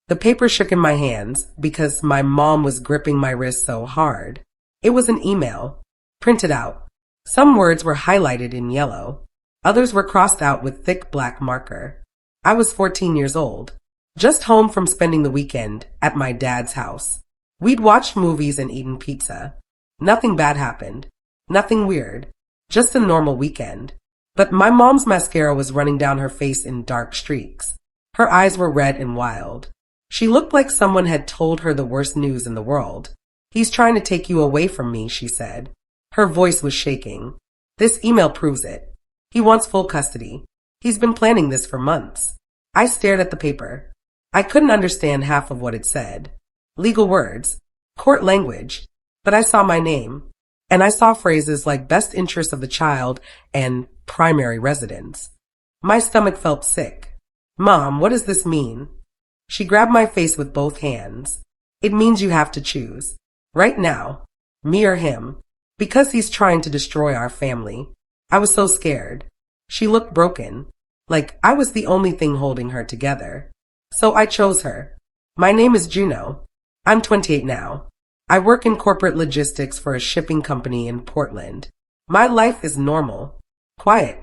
The paper shook in my hands because my mom was gripping my wrist so hard. It was an email, printed out. Some words were highlighted in yellow. Others were crossed out with thick black marker. I was 14 years old, just home from spending the weekend at my dad's house. We'd watched movies and eaten pizza. Nothing bad happened. Nothing weird. Just a normal weekend. But my mom's mascara was running down her face in dark streaks. Her eyes were red and wild. She looked like someone had told her the worst news in the world. "He's trying to take you away from me," she said. Her voice was shaking. "This email proves it. He wants full custody. He's been planning this for months." I stared at the paper. I couldn't understand half of what it said. Legal words, court language, but I saw my name. And I saw phrases like best interest of the child and primary residence. My stomach felt sick. "Mom, what does this mean?" She grabbed my face with both hands. "It means you have to choose. Right now. Me or him. Because he's trying to destroy our family." I was so scared. She looked broken. Like I was the only thing holding her together. So I chose her. "My name is Juno. I'm 28 now. I work in corporate logistics for a shipping company in Portland. My life is normal. Quiet.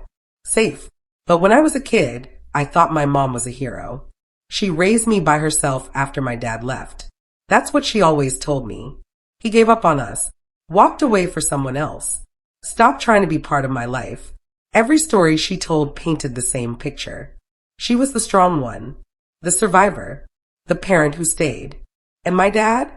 Safe. But when I was a kid, I thought my mom was a hero. She raised me by herself after my dad left. That's what she always told me. He gave up on us. Walked away for someone else. Stopped trying to be part of my life." Every story she told painted the same picture. She was the strong one. The survivor. The parent who stayed. And my dad?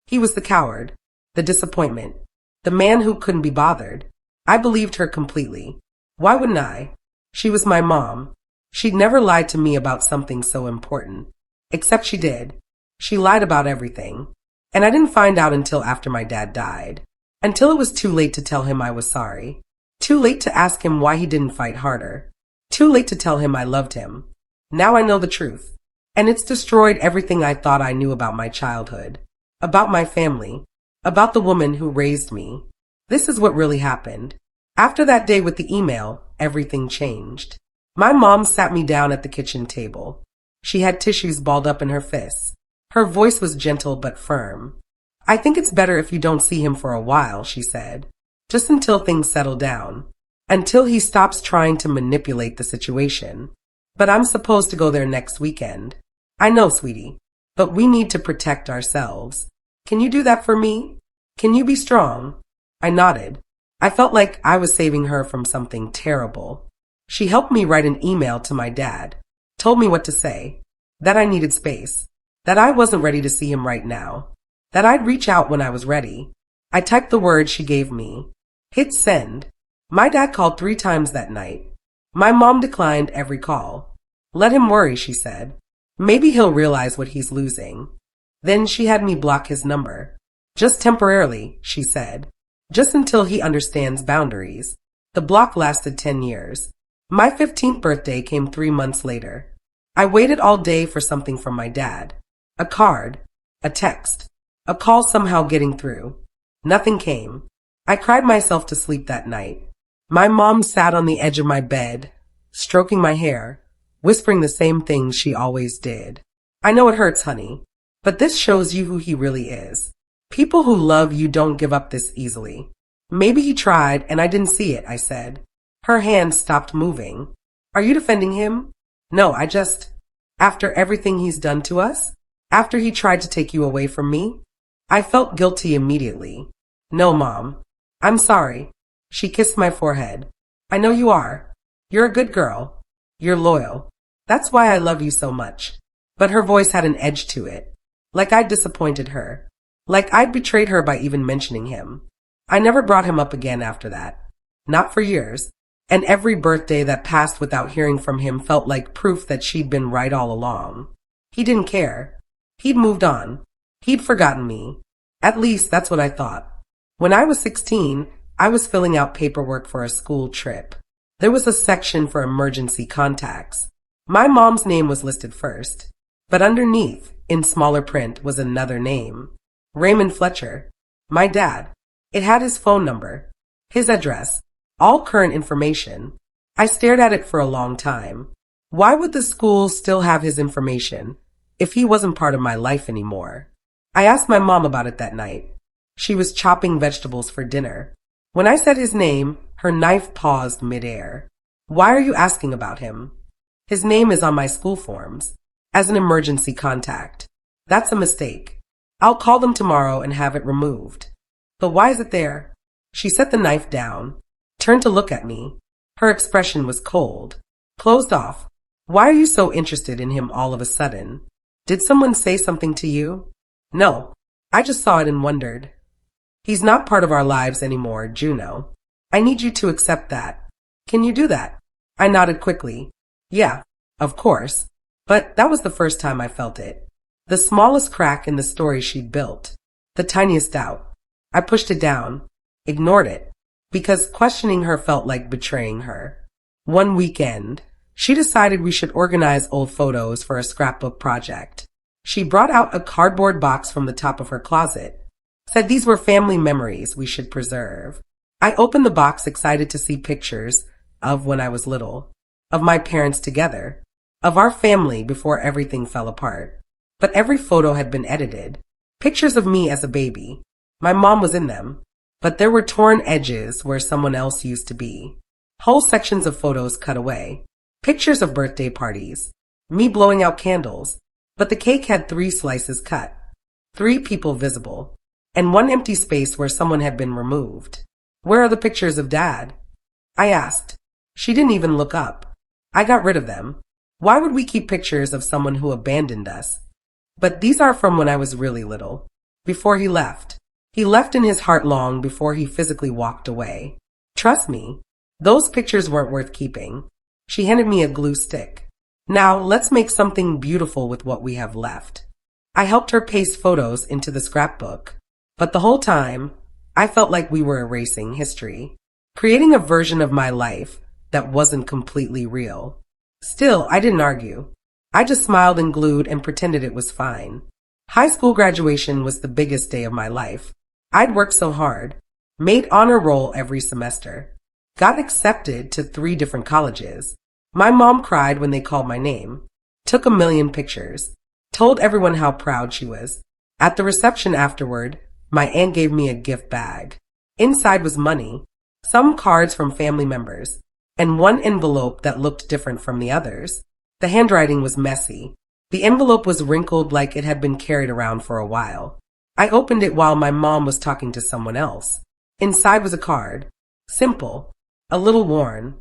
He was the coward. The disappointment. The man who couldn't be bothered. I believed her completely. Why wouldn't I? She was my mom. She'd never lied to me about something so important. Except she did. She lied about everything. And I didn't find out until after my dad died. Until it was too late to tell him I was sorry. Too late to ask him why he didn't fight harder. Too late to tell him I loved him. Now I know the truth. And it's destroyed everything I thought I knew about my childhood. About my family. About the woman who raised me. This is what really happened. After that day with the email, everything changed. My mom sat me down at the kitchen table. She had tissues balled up in her fists. Her voice was gentle but firm. "I think it's better if you don't see him for a while," she said. "Just until things settle down. Until he stops trying to manipulate the situation. But I'm supposed to go there next weekend." "I know, sweetie. But we need to protect ourselves. Can you do that for me? Can you be strong?" I nodded. I felt like I was saving her from something terrible. She helped me write an email to my dad. Told me what to say. That I needed space. That I wasn't ready to see him right now. That I'd reach out when I was ready. I typed the words she gave me. Hit send. My dad called 3 times that night. My mom declined every call. "Let him worry," she said. "Maybe he'll realize what he's losing." Then she had me block his number. "Just temporarily," she said. "Just until he understands boundaries." The block lasted 10 years. My 15th birthday came 3 months later. I waited all day for something from my dad. A card. A text. A call somehow getting through. Nothing came. I cried myself to sleep that night. My mom sat on the edge of my bed, stroking my hair, whispering the same things she always did. "I know it hurts, honey, but this shows you who he really is. People who love you don't give up this easily." "Maybe he tried and I didn't see it," I said. Her hand stopped moving. "Are you defending him?" "No, after everything he's done to us? After he tried to take you away from me?" I felt guilty immediately. "No, Mom. I'm sorry." She kissed my forehead. "I know you are. You're a good girl. You're loyal. That's why I love you so much." But her voice had an edge to it. Like I'd disappointed her. Like I'd betrayed her by even mentioning him. I never brought him up again after that. Not for years. And every birthday that passed without hearing from him felt like proof that she'd been right all along. He didn't care. He'd moved on. He'd forgotten me. At least that's what I thought. When I was 16, I was filling out paperwork for a school trip. There was a section for emergency contacts. My mom's name was listed first. But underneath, in smaller print, was another name. Raymond Fletcher. My dad. It had his phone number. His address. All current information. I stared at it for a long time. Why would the school still have his information? if he wasn't part of my life anymore. I asked my mom about it that night. She was chopping vegetables for dinner. When I said his name, her knife paused midair. Why are you asking about him? His name is on my school forms, as an emergency contact. That's a mistake. I'll call them tomorrow and have it removed. But why is it there? She set the knife down, turned to look at me. Her expression was cold, closed off. Why are you so interested in him all of a sudden? Did someone say something to you? No, I just saw it and wondered. He's not part of our lives anymore, Juno. I need you to accept that. Can you do that? I nodded quickly. Yeah, of course. But that was the first time I felt it. The smallest crack in the story she'd built. The tiniest doubt. I pushed it down, ignored it, because questioning her felt like betraying her. One weekend, she decided we should organize old photos for a scrapbook project. She brought out a cardboard box from the top of her closet, said these were family memories we should preserve. I opened the box excited to see pictures of when I was little, of my parents together, of our family before everything fell apart. But every photo had been edited. Pictures of me as a baby. My mom was in them, but there were torn edges where someone else used to be. Whole sections of photos cut away. Pictures of birthday parties. Me blowing out candles. But the cake had 3 slices cut. 3 people visible. And 1 empty space where someone had been removed. Where are the pictures of Dad? I asked. She didn't even look up. I got rid of them. Why would we keep pictures of someone who abandoned us? But these are from when I was really little. Before he left. He left in his heart long before he physically walked away. Trust me, those pictures weren't worth keeping. She handed me a glue stick. Now let's make something beautiful with what we have left. I helped her paste photos into the scrapbook. But the whole time, I felt like we were erasing history. Creating a version of my life that wasn't completely real. Still, I didn't argue. I just smiled and glued and pretended it was fine. High school graduation was the biggest day of my life. I'd worked so hard, made honor roll every semester, got accepted to 3 different colleges. My mom cried when they called my name, took a million pictures, told everyone how proud she was. At the reception afterward, my aunt gave me a gift bag. Inside was money, some cards from family members, and 1 envelope that looked different from the others. The handwriting was messy. The envelope was wrinkled like it had been carried around for a while. I opened it while my mom was talking to someone else. Inside was a card. Simple. A little worn.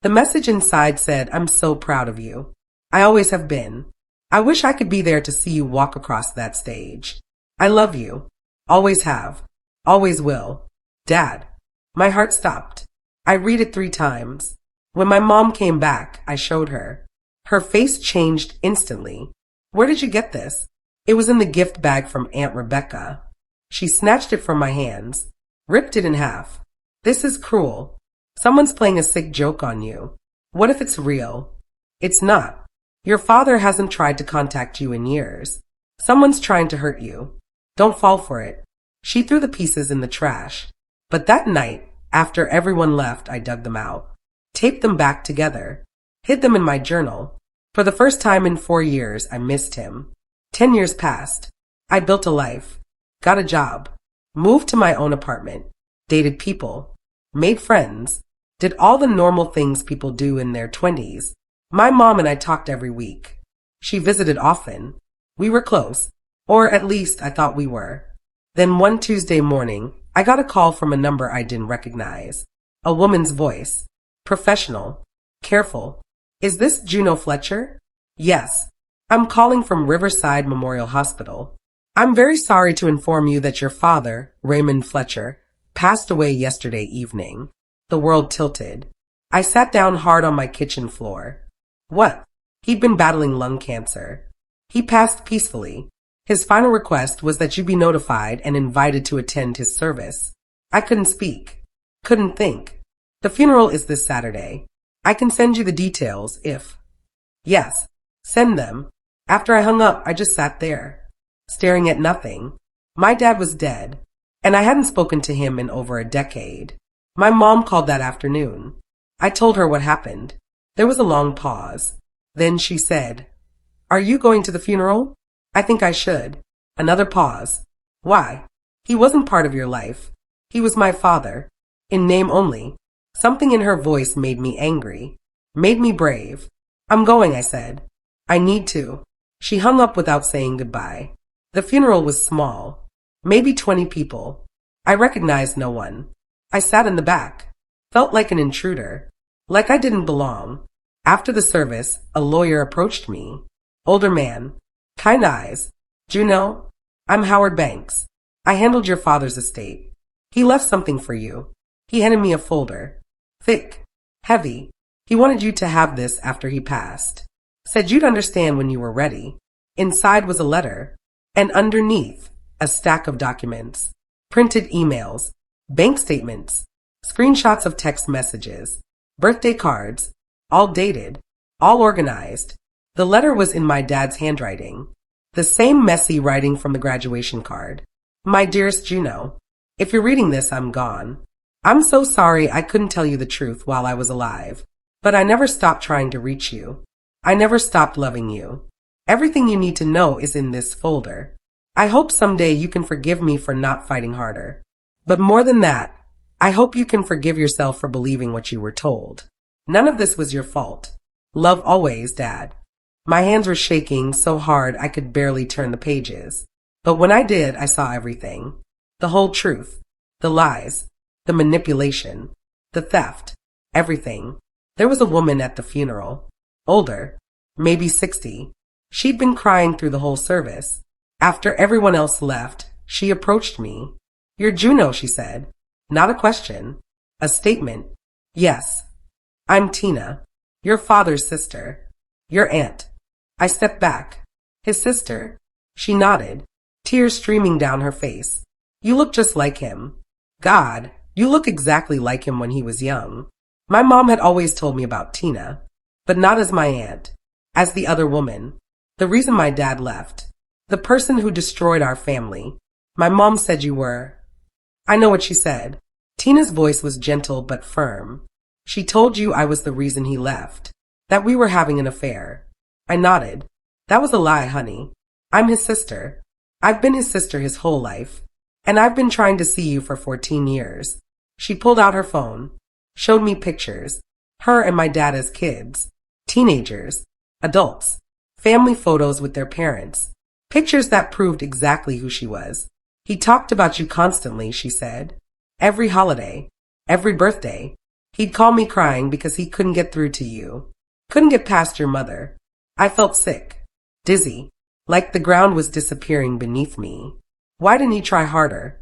The message inside said, I'm so proud of you. I always have been. I wish I could be there to see you walk across that stage. I love you. Always have. Always will. Dad. My heart stopped. I read it 3 times. When my mom came back, I showed her. Her face changed instantly. Where did you get this? It was in the gift bag from Aunt Rebecca. She snatched it from my hands, ripped it in half. This is cruel. Someone's playing a sick joke on you. What if it's real? It's not. Your father hasn't tried to contact you in years. Someone's trying to hurt you. Don't fall for it. She threw the pieces in the trash. But that night, after everyone left, I dug them out, taped them back together, hid them in my journal. For the first time in 4 years, I missed him. 10 years passed. I built a life, got a job, moved to my own apartment, dated people, made friends, did all the normal things people do in their 20s. My mom and I talked every week. She visited often. We were close, or at least I thought we were. Then one Tuesday morning, I got a call from a number I didn't recognize. A woman's voice. Professional. Careful. Is this Juno Fletcher? Yes. I'm calling from Riverside Memorial Hospital. I'm very sorry to inform you that your father, Raymond Fletcher, passed away yesterday evening. The world tilted. I sat down hard on my kitchen floor. What? He'd been battling lung cancer. He passed peacefully. His final request was that you be notified and invited to attend his service. I couldn't speak. Couldn't think. The funeral is this Saturday. I can send you the details if... Yes, send them. After I hung up, I just sat there, staring at nothing. My dad was dead, and I hadn't spoken to him in over a decade. My mom called that afternoon. I told her what happened. There was a long pause. Then she said, Are you going to the funeral? I think I should. Another pause. Why? He wasn't part of your life. He was my father. In name only. Something in her voice made me angry. Made me brave. I'm going, I said. I need to. She hung up without saying goodbye. The funeral was small. Maybe 20 people. I recognized no one. I sat in the back. Felt like an intruder. Like I didn't belong. After the service, a lawyer approached me. Older man. Kind eyes. Juno, I'm Howard Banks. I handled your father's estate. He left something for you. He handed me a folder. Thick. Heavy. He wanted you to have this after he passed. Said you'd understand when you were ready. Inside was a letter. And underneath, a stack of documents. Printed emails. Bank statements. Screenshots of text messages. Birthday cards. All dated. All organized. The letter was in my dad's handwriting. The same messy writing from the graduation card. My dearest Juno, if you're reading this, I'm gone. I'm so sorry I couldn't tell you the truth while I was alive. But I never stopped trying to reach you. I never stopped loving you. Everything you need to know is in this folder. I hope someday you can forgive me for not fighting harder. But more than that, I hope you can forgive yourself for believing what you were told. None of this was your fault. Love always, Dad. My hands were shaking so hard I could barely turn the pages. But when I did, I saw everything. The whole truth. The lies. The manipulation. The theft. Everything. There was a woman at the funeral. Older. Maybe 60. She'd been crying through the whole service. After everyone else left, she approached me. You're Juno, she said. Not a question. A statement. Yes. I'm Tina. Your father's sister. Your aunt. I stepped back. His sister. She nodded. Tears streaming down her face. You look just like him. God, you look exactly like him when he was young. My mom had always told me about Tina, but not as my aunt, as the other woman. The reason my dad left. The person who destroyed our family. My mom said you were. I know what she said. Tina's voice was gentle but firm. She told you I was the reason he left. That we were having an affair. I nodded. That was a lie, honey. I'm his sister. I've been his sister his whole life. And I've been trying to see you for 14 years. She pulled out her phone. Showed me pictures. Her and my dad as kids. Teenagers. Adults. Family photos with their parents. Pictures that proved exactly who she was. He talked about you constantly, she said. Every holiday. Every birthday. He'd call me crying because he couldn't get through to you. Couldn't get past your mother. I felt sick. Dizzy. Like the ground was disappearing beneath me. Why didn't he try harder?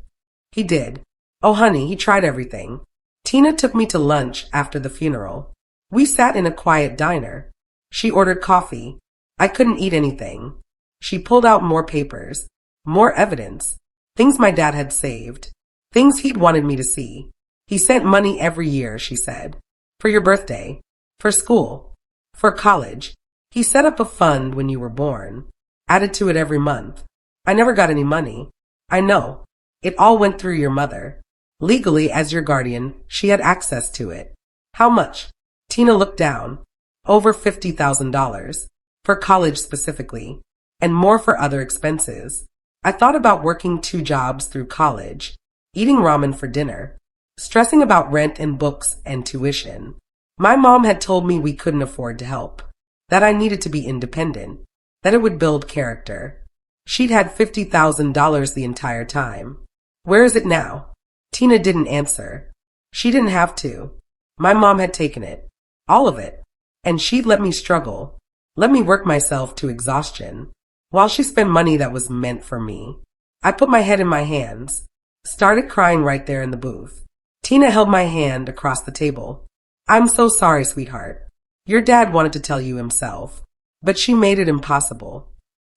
He did. Oh, honey, he tried everything. Tina took me to lunch after the funeral. We sat in a quiet diner. She ordered coffee. I couldn't eat anything. She pulled out more papers. More evidence. Things my dad had saved. Things he'd wanted me to see. He sent money every year, she said. For your birthday. For school. For college. He set up a fund when you were born. Added to it every month. I never got any money. I know. It all went through your mother. Legally, as your guardian, she had access to it. How much? Tina looked down. Over $50,000. For college specifically. And more for other expenses. I thought about working 2 jobs through college. Eating ramen for dinner. Stressing about rent and books and tuition. My mom had told me we couldn't afford to help. That I needed to be independent. That it would build character. She'd had $50,000 the entire time. Where is it now? Tina didn't answer. She didn't have to. My mom had taken it. All of it. And she'd let me struggle. Let me work myself to exhaustion. While she spent money that was meant for me. I put my head in my hands. Started crying right there in the booth. Tina held my hand across the table. I'm so sorry, sweetheart. Your dad wanted to tell you himself. But she made it impossible.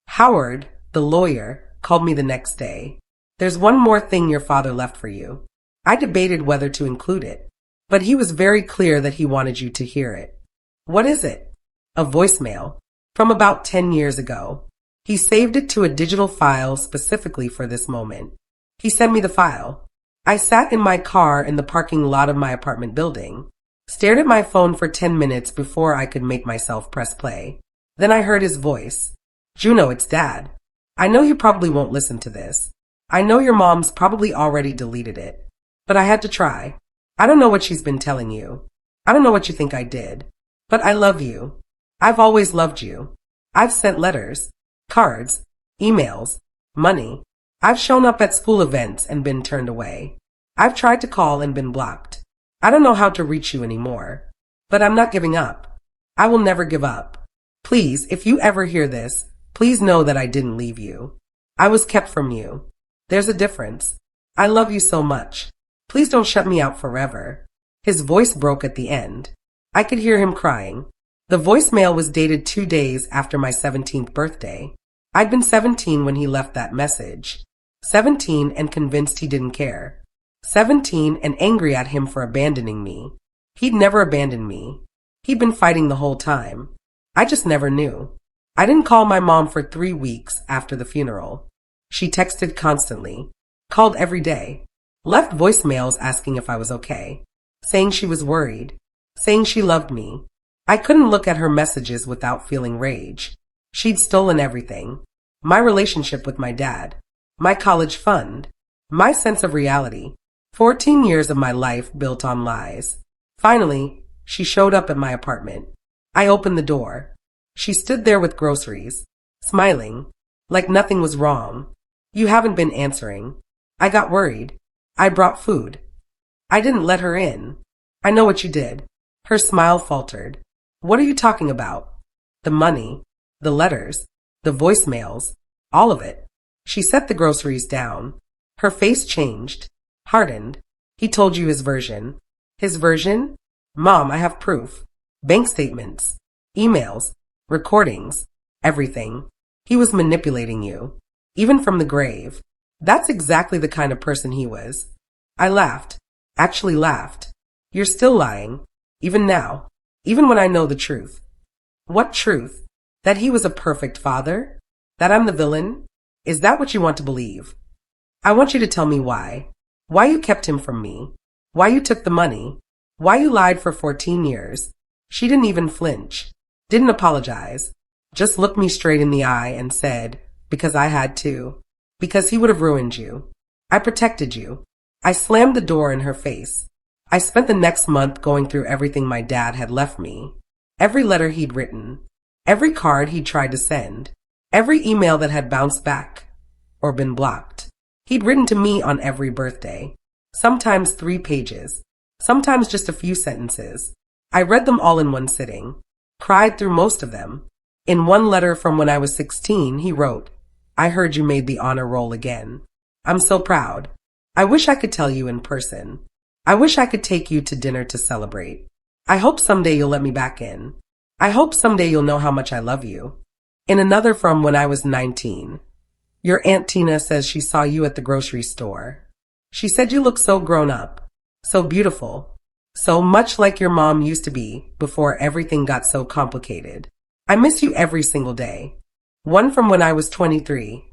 Howard, the lawyer, called me the next day. There's one more thing your father left for you. I debated whether to include it, but he was very clear that he wanted you to hear it. What is it? A voicemail from about 10 years ago. He saved it to a digital file specifically for this moment. He sent me the file. I sat in my car in the parking lot of my apartment building, stared at my phone for 10 minutes before I could make myself press play. Then I heard his voice. Juno, it's Dad. I know you probably won't listen to this. I know your mom's probably already deleted it. But I had to try. I don't know what she's been telling you. I don't know what you think I did. But I love you. I've always loved you. I've sent letters, cards, emails, money. I've shown up at school events and been turned away. I've tried to call and been blocked. I don't know how to reach you anymore. But I'm not giving up. I will never give up. Please, if you ever hear this, please know that I didn't leave you. I was kept from you. There's a difference. I love you so much. Please don't shut me out forever. His voice broke at the end. I could hear him crying. The voicemail was dated 2 days after my 17th birthday. I'd been 17 when he left that message. 17 and convinced he didn't care. 17 and angry at him for abandoning me. He'd never abandoned me. He'd been fighting the whole time. I just never knew. I didn't call my mom for 3 weeks after the funeral. She texted constantly, called every day, left voicemails asking if I was okay, saying she was worried, saying she loved me. I couldn't look at her messages without feeling rage. She'd stolen everything. My relationship with my dad, my college fund, my sense of reality. 14 years of my life built on lies. Finally, she showed up at my apartment. I opened the door. She stood there with groceries, smiling, like nothing was wrong. You haven't been answering. I got worried. I brought food. I didn't let her in. I know what you did. Her smile faltered. What are you talking about? The money, the letters, the voicemails, all of it. She set the groceries down. Her face changed, hardened. He told you his version. His version? Mom, I have proof. Bank statements, emails, recordings, everything. He was manipulating you, even from the grave. That's exactly the kind of person he was. I laughed, actually laughed. You're still lying, even now, even when I know the truth. What truth? That he was a perfect father? That I'm the villain? Is that what you want to believe? I want you to tell me why. Why you kept him from me. Why you took the money. Why you lied for 14 years. She didn't even flinch. Didn't apologize. Just looked me straight in the eye and said, because I had to. Because he would have ruined you. I protected you. I slammed the door in her face. I spent the next month going through everything my dad had left me. Every letter he'd written. Every card he'd tried to send. Every email that had bounced back or been blocked. He'd written to me on every birthday. Sometimes 3 pages. Sometimes just a few sentences. I read them all in one sitting. Cried through most of them. In one letter from when I was 16, he wrote, I heard you made the honor roll again. I'm so proud. I wish I could tell you in person. I wish I could take you to dinner to celebrate. I hope someday you'll let me back in. I hope someday you'll know how much I love you. In another from when I was 19. Your Aunt Tina says she saw you at the grocery store. She said you look so grown up, so beautiful, so much like your mom used to be before everything got so complicated. I miss you every single day. One from when I was 23.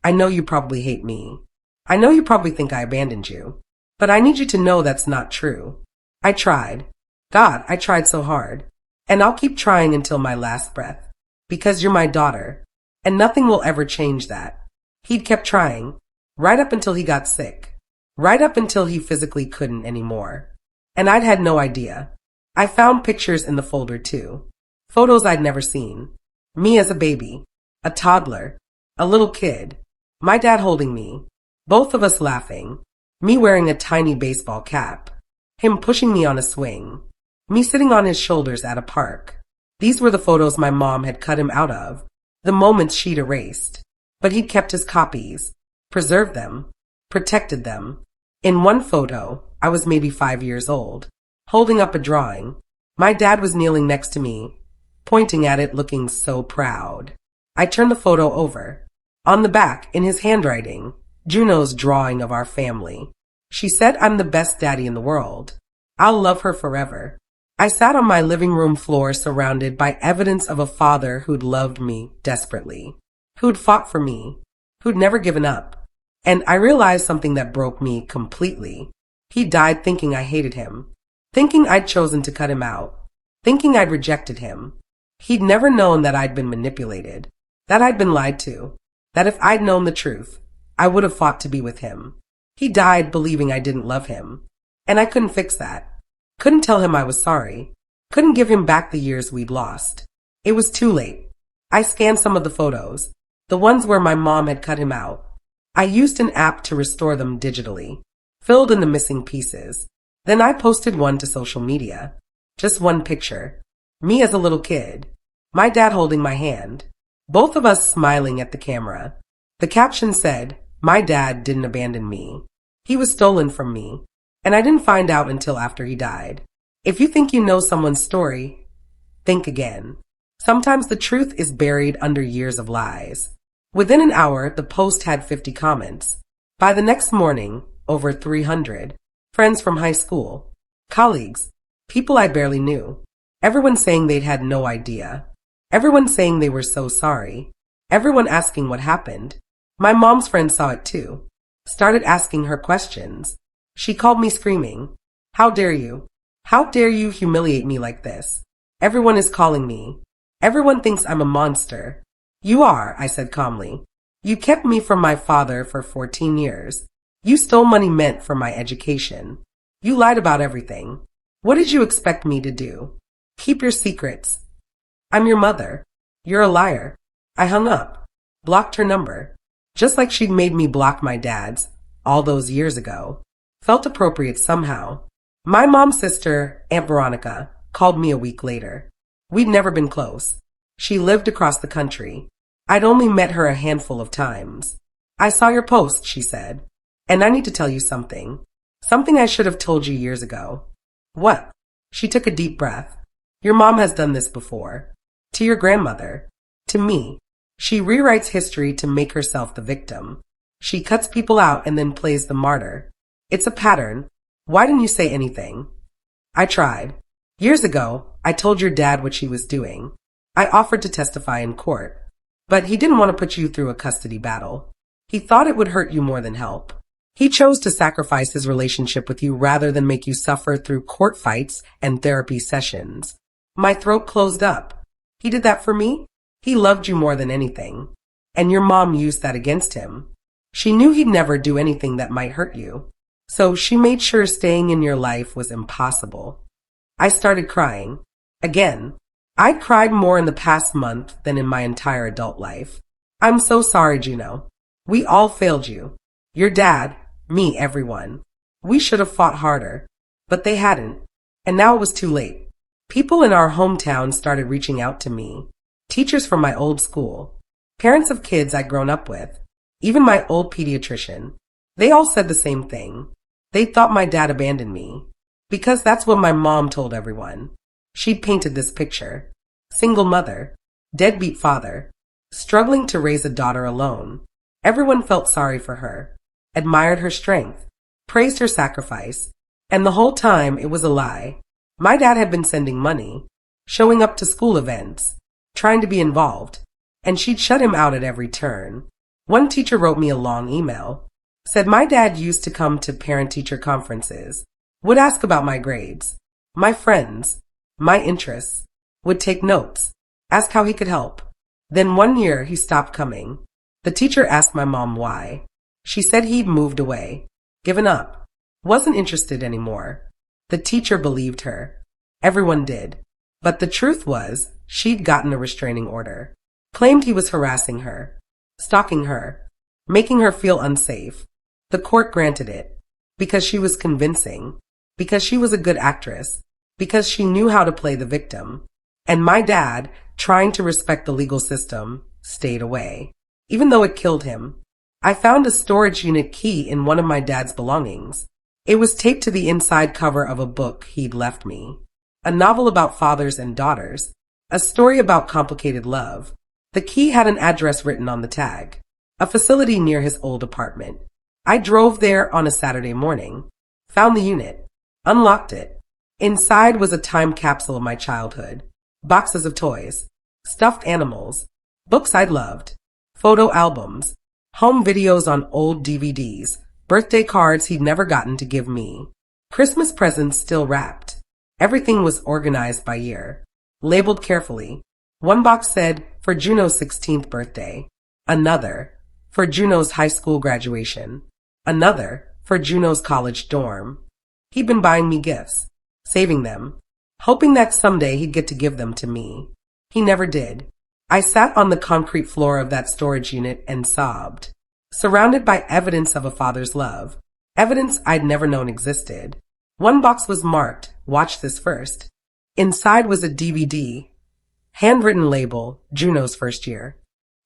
I know you probably hate me. I know you probably think I abandoned you. But I need you to know that's not true. I tried. God, I tried so hard. And I'll keep trying until my last breath. Because you're my daughter. And nothing will ever change that. He'd kept trying. Right up until he got sick. Right up until he physically couldn't anymore. And I'd had no idea. I found pictures in the folder too. Photos I'd never seen. Me as a baby. A toddler. A little kid. My dad holding me. Both of us laughing. Me wearing a tiny baseball cap. Him pushing me on a swing. Me sitting on his shoulders at a park. These were the photos my mom had cut him out of. The moments she'd erased. But he'd kept his copies. Preserved them. Protected them. In one photo, I was maybe 5 years old. Holding up a drawing. My dad was kneeling next to me. Pointing at it, looking so proud. I turned the photo over. On the back, in his handwriting, Juno's drawing of our family. She said I'm the best daddy in the world. I'll love her forever. I sat on my living room floor surrounded by evidence of a father who'd loved me desperately. Who'd fought for me. Who'd never given up. And I realized something that broke me completely. He died thinking I hated him. Thinking I'd chosen to cut him out. Thinking I'd rejected him. He'd never known that I'd been manipulated. That I'd been lied to. that if I'd known the truth, I would have fought to be with him. He died believing I didn't love him, and I couldn't fix that. Couldn't tell him I was sorry. Couldn't give him back the years we'd lost. It was too late. I scanned some of the photos, the ones where my mom had cut him out. I used an app to restore them digitally, filled in the missing pieces. Then I posted one to social media. Just one picture. Me as a little kid. My dad holding my hand. Both of us smiling at the camera. The caption said, "My dad didn't abandon me. He was stolen from me, and I didn't find out until after he died." If you think you know someone's story, think again. Sometimes the truth is buried under years of lies. Within an hour, the post had 50 comments. By the next morning, over 300. Friends from high school, colleagues, people I barely knew. Everyone saying they'd had no idea. Everyone saying they were so sorry. Everyone asking what happened. My mom's friend saw it too. Started asking her questions. She called me screaming, "How dare you? How dare you humiliate me like this? Everyone is calling me. Everyone thinks I'm a monster." "You are," I said calmly. "You kept me from my father for 14 years. You stole money meant for my education. You lied about everything. What did you expect me to do? Keep your secrets. I'm your mother. You're a liar." I hung up, blocked her number, just like she'd made me block my dad's all those years ago. Felt appropriate somehow. My mom's sister, Aunt Veronica, called me a week later. We'd never been close. She lived across the country. I'd only met her a handful of times. "I saw your post," she said, "and I need to tell you something. Something I should have told you years ago." "What?" She took a deep breath. "Your mom has done this before. To your grandmother. To me. She rewrites history to make herself the victim. She cuts people out and then plays the martyr. It's a pattern. Why didn't you say anything?" "I tried. Years ago, I told your dad what she was doing. I offered to testify in court. But he didn't want to put you through a custody battle. He thought it would hurt you more than help. He chose to sacrifice his relationship with you rather than make you suffer through court fights and therapy sessions." My throat closed up. "He did that for me? He loved you more than anything. And your mom used that against him. She knew he'd never do anything that might hurt you. So she made sure staying in your life was impossible." I started crying. Again. I'd cried more in the past month than in my entire adult life. "I'm so sorry, Juno. We all failed you. Your dad, me, everyone. We should have fought harder. But they hadn't. And now it was too late. People in our hometown started reaching out to me. Teachers from my old school. Parents of kids I'd grown up with. Even my old pediatrician. They all said the same thing. They thought my dad abandoned me. Because that's what my mom told everyone. She'd painted this picture. Single mother. Deadbeat father. Struggling to raise a daughter alone. Everyone felt sorry for her. Admired her strength. Praised her sacrifice. And the whole time it was a lie. My dad had been sending money. Showing up to school events. Trying to be involved. And she'd shut him out at every turn. One teacher wrote me a long email. Said my dad used to come to parent-teacher conferences. Would ask about my grades. My friends. My interests. Would take notes. Ask how he could help. Then one year he stopped coming. The teacher asked my mom why. She said he'd moved away. Given up. Wasn't interested anymore. The teacher believed her. Everyone did. But the truth was, she'd gotten a restraining order. Claimed he was harassing her. Stalking her. Making her feel unsafe. The court granted it. Because she was convincing. Because she was a good actress. Because she knew how to play the victim. And my dad, trying to respect the legal system, stayed away. Even though it killed him. I found a storage unit key in one of my dad's belongings. It was taped to the inside cover of a book he'd left me. A novel about fathers and daughters. A story about complicated love. The key had an address written on the tag. A facility near his old apartment. I drove there on a Saturday morning. Found the unit. Unlocked it. Inside was a time capsule of my childhood. Boxes of toys. Stuffed animals. Books I'd loved. Photo albums. Home videos on old DVDs. Birthday cards he'd never gotten to give me. Christmas presents still wrapped. Everything was organized by year. Labeled carefully. One box said, "For Juno's 16th birthday." Another, for Juno's high school graduation, another for Juno's college dorm. He'd been buying me gifts, saving them, hoping that someday he'd get to give them to me. He never did. I sat on the concrete floor of that storage unit and sobbed, surrounded by evidence of a father's love, evidence I'd never known existed. One box was marked, "Watch this first." Inside was a DVD, handwritten label, Juno's first year.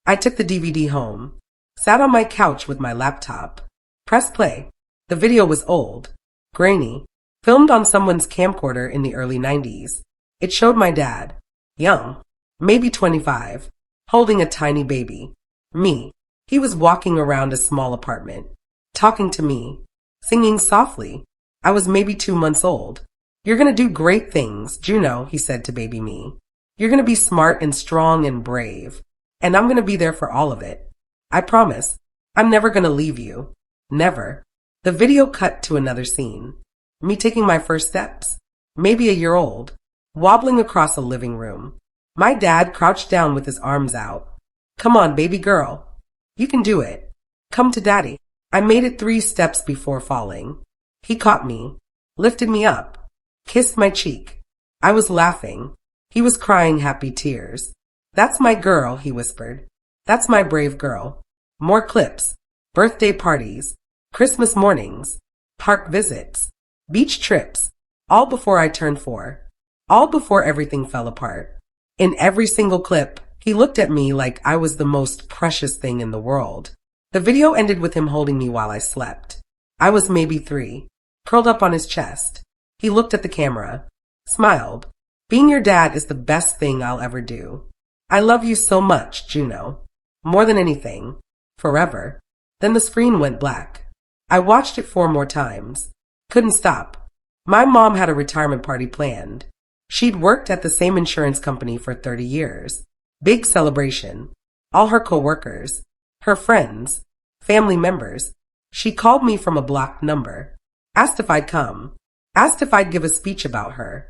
I took the DVD home, sat on my couch with my laptop, pressed play. The video was old, grainy, filmed on someone's camcorder in the early 90s. It showed my dad, young, maybe 25, holding a tiny baby. Me. He was walking around a small apartment, talking to me, singing softly. I was maybe 2 months old. "You're gonna do great things, Juno," he said to baby me. "You're gonna be smart and strong and brave, and I'm gonna be there for all of it. I promise. I'm never gonna leave you. Never." The video cut to another scene. Me taking my first steps, maybe a year old, wobbling across a living room. My dad crouched down with his arms out. "Come on, baby girl. You can do it. Come to daddy." I made it 3 steps before falling. He caught me, lifted me up, kissed my cheek. I was laughing. He was crying happy tears. "That's my girl," he whispered. "That's my brave girl." More clips. Birthday parties, Christmas mornings, park visits, beach trips, all before I turned 4. All before everything fell apart. In every single clip, he looked at me like I was the most precious thing in the world. The video ended with him holding me while I slept. I was maybe 3, curled up on his chest. He looked at the camera, smiled. "Being your dad is the best thing I'll ever do. I love you so much, Juno. More than anything. Forever." Then the screen went black. I watched it 4 more times. Couldn't stop. My mom had a retirement party planned. She'd worked at the same insurance company for 30 years. Big celebration. All her coworkers, her friends, family members. She called me from a blocked number. Asked if I'd come. Asked if I'd give a speech about her.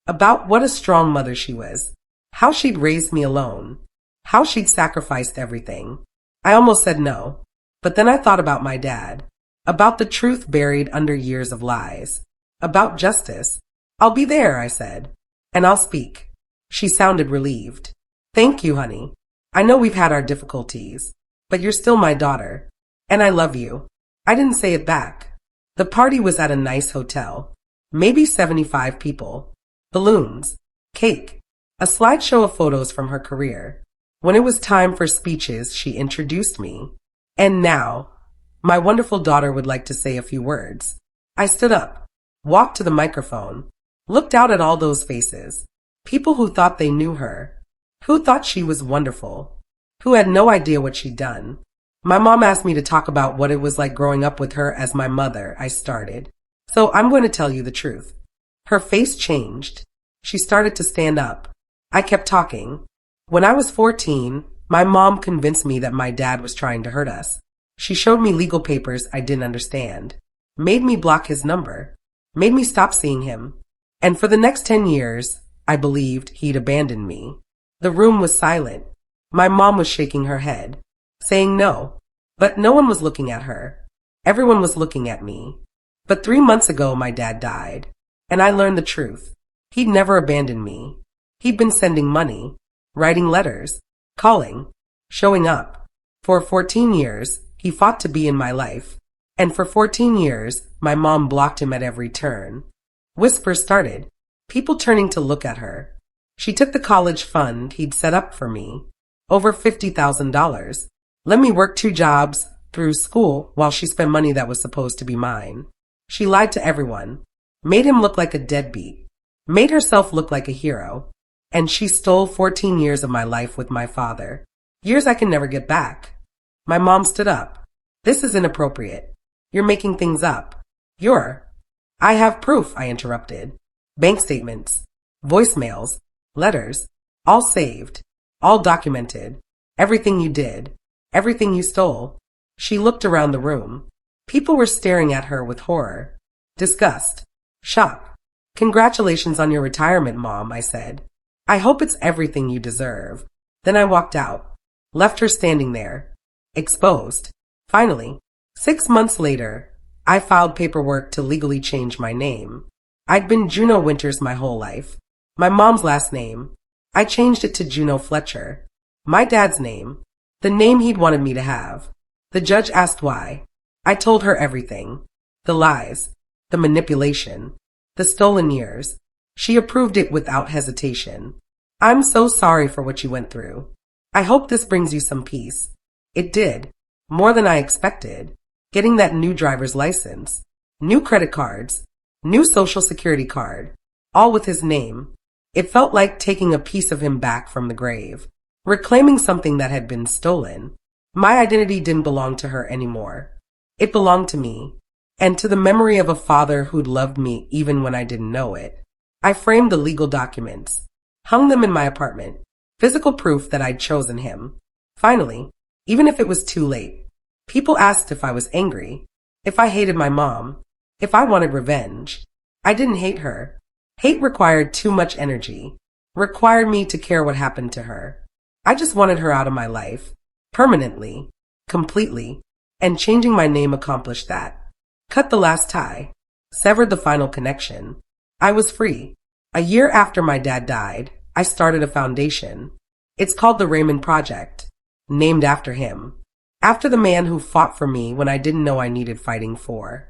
About what a strong mother she was. How she'd raised me alone. How she'd sacrificed everything. I almost said no. But then I thought about my dad. About the truth buried under years of lies. About justice. "I'll be there," I said. "And I'll speak." She sounded relieved. "Thank you, honey. I know we've had our difficulties, but you're still my daughter. And I love you." I didn't say it back. The party was at a nice hotel. Maybe 75 people. Balloons. Cake. A slideshow of photos from her career. When it was time for speeches, she introduced me. "And now, my wonderful daughter would like to say a few words." I stood up, walked to the microphone, looked out at all those faces. People who thought they knew her, who thought she was wonderful, who had no idea what she'd done. My mom asked me to talk about what it was like growing up with her as my mother. I started. "So I'm going to tell you the truth." Her face changed. She started to stand up. I kept talking. "When I was 14, my mom convinced me that my dad was trying to hurt us. She showed me legal papers I didn't understand, made me block his number, made me stop seeing him. And for the next 10 years, I believed he'd abandoned me." The room was silent. My mom was shaking her head, saying no. But no one was looking at her. Everyone was looking at me. But 3 months ago, my dad died. And I learned the truth. He'd never abandoned me. He'd been sending money, writing letters, calling, showing up. For 14 years, he fought to be in my life. And for 14 years, my mom blocked him at every turn. Whispers started, people turning to look at her. She took the college fund he'd set up for me. Over $50,000. Let me work 2 jobs through school while she spent money that was supposed to be mine. She lied to everyone. Made him look like a deadbeat. Made herself look like a hero. And she stole 14 years of my life with my father. Years I can never get back. My mom stood up. "This is inappropriate. You're making things up. I have proof," I interrupted. "Bank statements, voicemails, letters, all saved, all documented. Everything you did, everything you stole." She looked around the room. People were staring at her with horror, disgust, shock. "Congratulations on your retirement, Mom," I said. "I hope it's everything you deserve." Then I walked out, left her standing there. Exposed. Finally, 6 months later, I filed paperwork to legally change my name. I'd been Juno Winters my whole life. My mom's last name. I changed it to Juno Fletcher. My dad's name. The name he'd wanted me to have. The judge asked why. I told her everything. The lies. The manipulation. The stolen years. She approved it without hesitation. I'm so sorry for what you went through. I hope this brings you some peace. It did. More than I expected. Getting that new driver's license. New credit cards. New social security card. All with his name. It felt like taking a piece of him back from the grave. Reclaiming something that had been stolen. My identity didn't belong to her anymore. It belonged to me. And to the memory of a father who'd loved me even when I didn't know it. I framed the legal documents. Hung them in my apartment. Physical proof that I'd chosen him. Finally, even if it was too late, people asked if I was angry, if I hated my mom, if I wanted revenge. I didn't hate her. Hate required too much energy, required me to care what happened to her. I just wanted her out of my life, permanently, completely, and changing my name accomplished that. Cut the last tie, severed the final connection. I was free. A year after my dad died, I started a foundation. It's called the Raymond Project, named after him, after the man who fought for me when I didn't know I needed fighting for.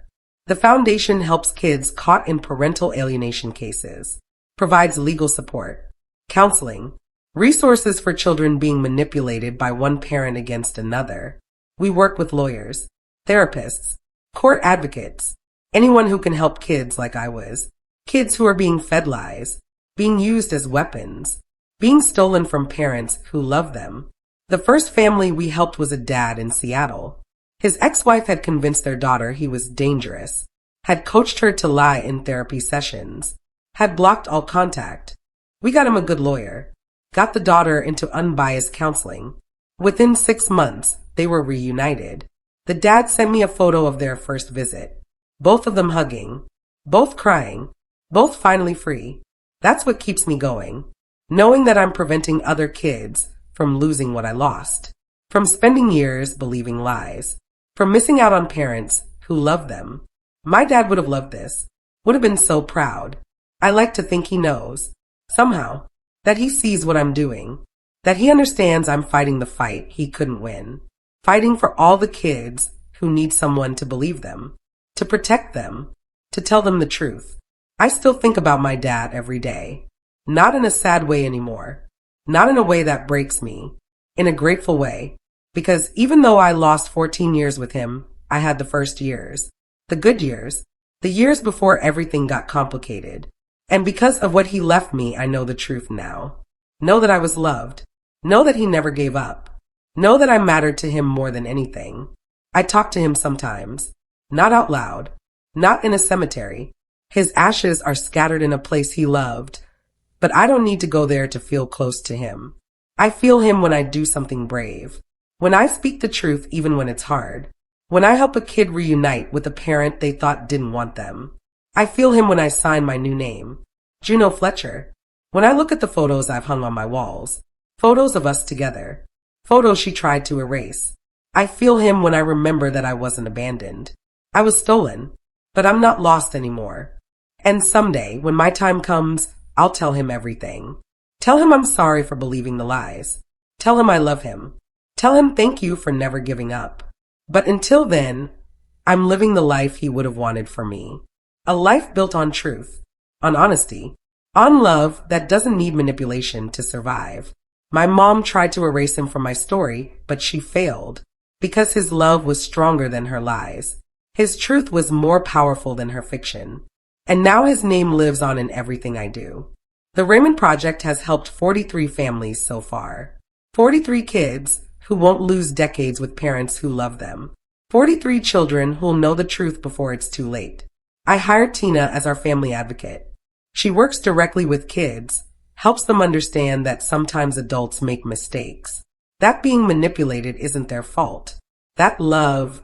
The foundation helps kids caught in parental alienation cases, provides legal support, counseling, resources for children being manipulated by one parent against another. We work with lawyers, therapists, court advocates, anyone who can help kids like I was, kids who are being fed lies, being used as weapons, being stolen from parents who love them. The first family we helped was a dad in Seattle. His ex-wife had convinced their daughter he was dangerous, had coached her to lie in therapy sessions, had blocked all contact. We got him a good lawyer, got the daughter into unbiased counseling. Within 6 months, they were reunited. The dad sent me a photo of their first visit. Both of them hugging, both crying, both finally free. That's what keeps me going, knowing that I'm preventing other kids from losing what I lost, from spending years believing lies, from missing out on parents who love them. My dad would have loved this, would have been so proud. I like to think he knows, somehow, that he sees what I'm doing, that he understands I'm fighting the fight he couldn't win, fighting for all the kids who need someone to believe them, to protect them, to tell them the truth. I still think about my dad every day, not in a sad way anymore, not in a way that breaks me, in a grateful way, because even though I lost 14 years with him, I had the first years, the good years, the years before everything got complicated. And because of what he left me, I know the truth now. Know that I was loved. Know that he never gave up. Know that I mattered to him more than anything. I talk to him sometimes, not out loud, not in a cemetery. His ashes are scattered in a place he loved, but I don't need to go there to feel close to him. I feel him when I do something brave, when I speak the truth even when it's hard, when I help a kid reunite with a parent they thought didn't want them. I feel him when I sign my new name, Juno Fletcher. When I look at the photos I've hung on my walls, photos of us together, photos she tried to erase. I feel him when I remember that I wasn't abandoned. I was stolen, but I'm not lost anymore. And someday, when my time comes, I'll tell him everything. Tell him I'm sorry for believing the lies. Tell him I love him. Tell him thank you for never giving up. But until then, I'm living the life he would have wanted for me. A life built on truth, on honesty, on love that doesn't need manipulation to survive. My mom tried to erase him from my story, but she failed, because his love was stronger than her lies. His truth was more powerful than her fiction. And now his name lives on in everything I do. The Raymond Project has helped 43 families so far. 43 kids who won't lose decades with parents who love them. 43 children who'll know the truth before it's too late. I hired Tina as our family advocate. She works directly with kids, helps them understand that sometimes adults make mistakes. That being manipulated isn't their fault. That love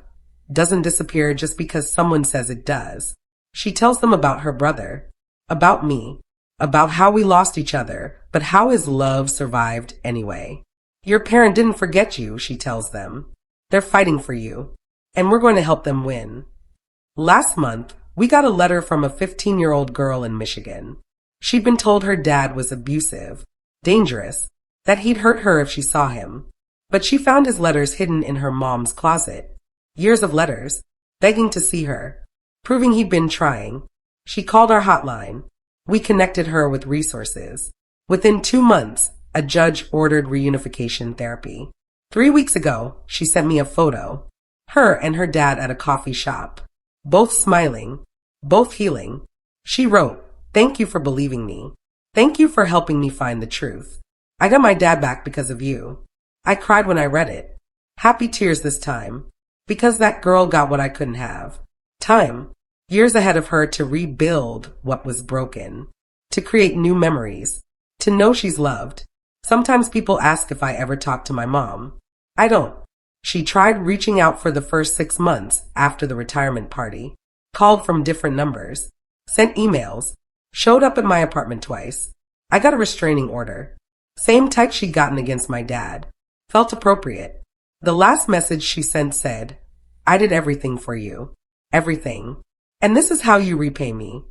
doesn't disappear just because someone says it does. She tells them about her brother, about me, about how we lost each other, but how his love survived anyway. Your parent didn't forget you, she tells them. They're fighting for you, and we're going to help them win. Last month, we got a letter from a 15-year-old girl in Michigan. She'd been told her dad was abusive, dangerous, that he'd hurt her if she saw him. But she found his letters hidden in her mom's closet. Years of letters, begging to see her, proving he'd been trying. She called our hotline. We connected her with resources. Within 2 months, a judge ordered reunification therapy. 3 weeks ago, she sent me a photo. Her and her dad at a coffee shop. Both smiling, both healing. She wrote, "Thank you for believing me. Thank you for helping me find the truth. I got my dad back because of you." I cried when I read it. Happy tears this time. Because that girl got what I couldn't have. Time. Years ahead of her to rebuild what was broken. To create new memories. To know she's loved. Sometimes people ask if I ever talk to my mom. I don't. She tried reaching out for the first 6 months after the retirement party. Called from different numbers. Sent emails. Showed up at my apartment twice. I got a restraining order. Same type she'd gotten against my dad. Felt appropriate. The last message she sent said, "I did everything for you. Everything. And this is how you repay me."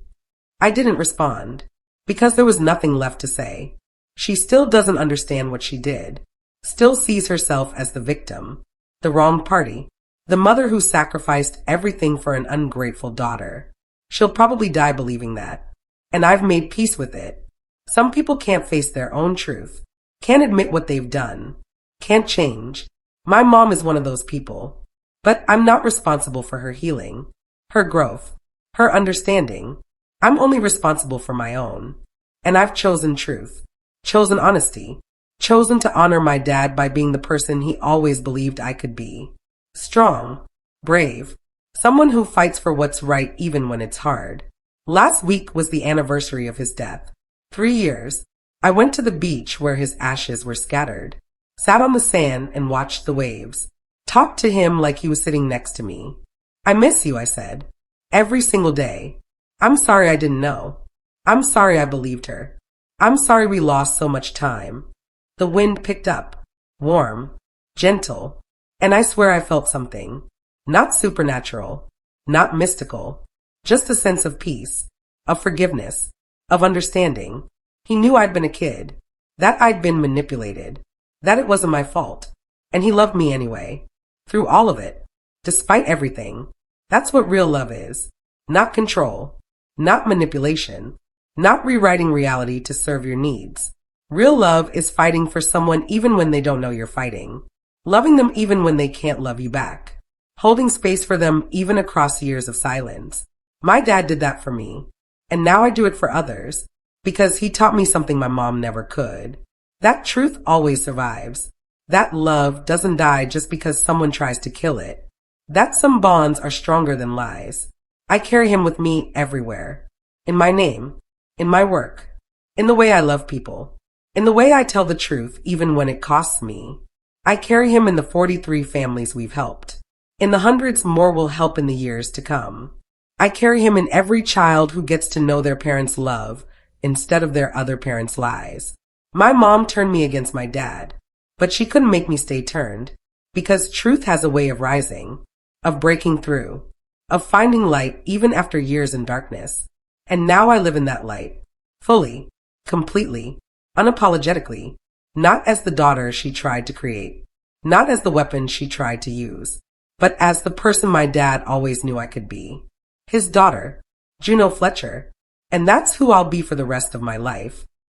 I didn't respond. Because there was nothing left to say. She still doesn't understand what she did. Still sees herself as the victim. The wrong party. The mother who sacrificed everything for an ungrateful daughter. She'll probably die believing that. And I've made peace with it. Some people can't face their own truth. Can't admit what they've done. Can't change. My mom is one of those people. But I'm not responsible for her healing. Her growth. Her understanding. I'm only responsible for my own. And I've chosen truth. Chosen honesty. Chosen to honor my dad by being the person he always believed I could be. Strong. Brave. Someone who fights for what's right even when it's hard. Last week was the anniversary of his death. 3 years. I went to the beach where his ashes were scattered. Sat on the sand and watched the waves. Talked to him like he was sitting next to me. "I miss you," I said. "Every single day. I'm sorry I didn't know. I'm sorry I believed her. I'm sorry we lost so much time." The wind picked up. Warm. Gentle. And I swear I felt something. Not supernatural. Not mystical. Just a sense of peace. Of forgiveness. Of understanding. He knew I'd been a kid. That I'd been manipulated. That it wasn't my fault. And he loved me anyway. Through all of it. Despite everything. That's what real love is. Not control. Not manipulation. Not rewriting reality to serve your needs. Real love is fighting for someone even when they don't know you're fighting. Loving them even when they can't love you back. Holding space for them even across years of silence. My dad did that for me. And now I do it for others. Because he taught me something my mom never could. That truth always survives. That love doesn't die just because someone tries to kill it. That some bonds are stronger than lies. I carry him with me everywhere. In my name. In my work. In the way I love people. In the way I tell the truth even when it costs me. I carry him in the 43 families we've helped. In the hundreds more we'll help in the years to come. I carry him in every child who gets to know their parents' love instead of their other parents' lies. My mom turned me against my dad, but she couldn't make me stay turned because truth has a way of rising, of breaking through, of finding light even after years in darkness. And now I live in that light, fully, completely, unapologetically, not as the daughter she tried to create, not as the weapon she tried to use, but as the person my dad always knew I could be. His daughter, Juno Fletcher. And that's who I'll be for the rest of my life.